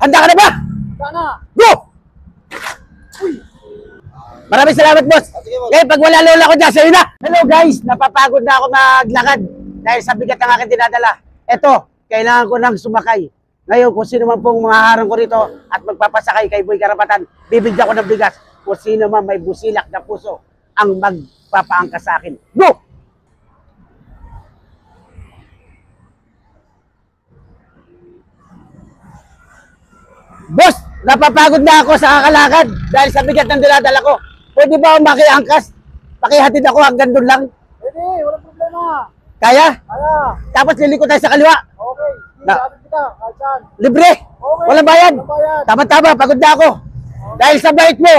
Handa ka na ba? Sana. Go! Maraming salamat, boss. Eh, pag wala lola ko dyan, sa'yo na. Hello, guys. Napapagod na ako maglakad dahil sa bigat ng aking dinadala. Eto, kailangan ko nang sumakay. Ngayon, kung sino man pong mga harang ko rito at magpapasakay kay Boy Karapatan, bibigyan ko ng bigas. Kung sino man may busilak na puso ang magpapaangkas sa akin. Go! Boss, napapagod na ako sa kakalakad dahil sa bigat ng dinadala ko. Pwede ba akong makiangkas? Pakihatid ako hanggang doon lang. Pwede, walang problema. Kaya? Kaya. Tapos liliko tayo sa kaliwa. Okay. Na- Sabi kita, kahit saan. Libre. Okay. Walang bayad. Walang bayad. Tama-tama, pagod na ako. Dahil sa bait mo,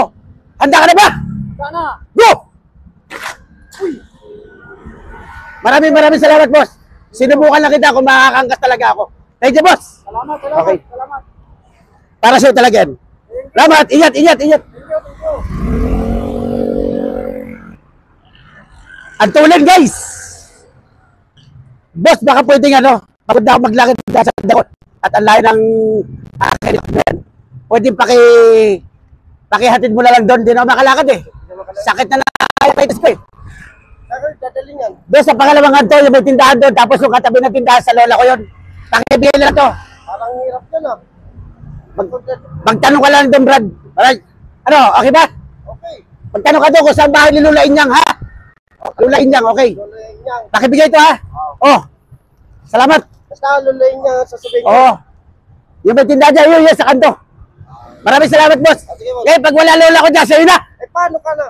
handa ka na ba? Sana. Go! Maraming salamat, boss. Sinubukan lang kita kung makakangkas talaga ako. Thank you, boss. Salamat, salamat, Okay. salamat. Para sa'yo talaga yan. Salamat. Ingat. Thank you, thank you. Ang tulin, guys. Boss, baka pwedeng pagod na ako maglakad sa dakot. At ang layo ng akin. Pwedeng pakihatid mo na lang doon. Di na ako makalakad eh. Sakit na nakakaitis ko eh. Sir, dadaling yan. Doon sa pangalawang kanto, yung may tindahan doon. Tapos yung katabi ng tindahan sa lola ko yun. Pakibigay na lang to. Parang hirap yan ah. Magtanong ka lang doon, Brad. Ano, okay ba? Okay. Magtanong ka doon kung saan bahay ni Lula Inyang, ha? Lula Inyang, okay. Lulayin niya. Pakibigay to, ha? Oh, salamat. Basta lulayin niya, sasabihin niya. Oh, yung may tindahan dyan, yun, sa kanto. Maraming salamat, boss. Sige, boss. Eh, pag wala lola ko dyan, sa'yo na. Eh, paano ka na?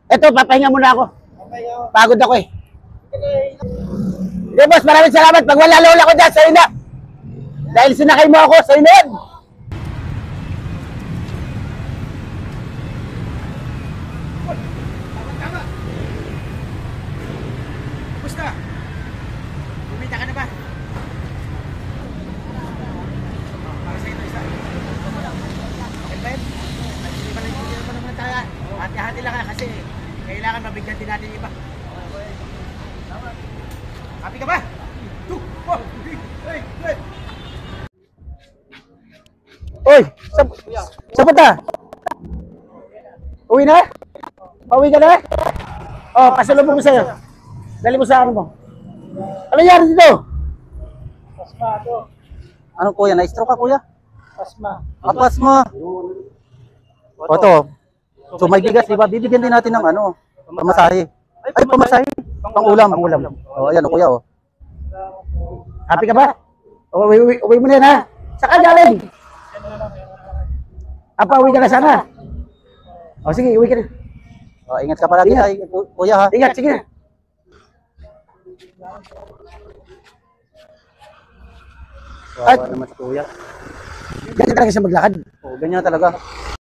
Eto, papahinga muna ako. Okay, oh. Pagod ako eh. Okay. Okay, boss, maraming salamat. Pag wala lola ko dyan, sa'yo na. Dahil sinakay mo ako, sa'yo na yan. Gusta? Kumita ka na ba? Para sa ito isa. Okay ba yun? Hindi pa naman tayo. Hati-hati lang kasi kailangan mabigyan din natin iba. Happy ka ba? 2, 4, 3, Oy! Saan punta? Uwi na? Pauwi ka na? Oh, pasalubong ko sa'yo. Dali mo sa ano mo. Ano nangyari dito? Pasma to. Ano kuya? Na-stroke ka kuya? Pasma. Apas mo. O to. So may bigas diba? Bibigyan din natin ng ano, pamasahe. Ay pamasahe. Pang ulam. O ayan o kuya o. Happy ka ba? Uwi mo na yan ha? Saka galing? Uwi ka na sana. O sige, uwi ka na. O ingat ka palagi Ingat. ay kuya ha. Ingat, sige na. Wawa naman si kuya. Ganyan talaga siya maglakad. O ganyan talaga.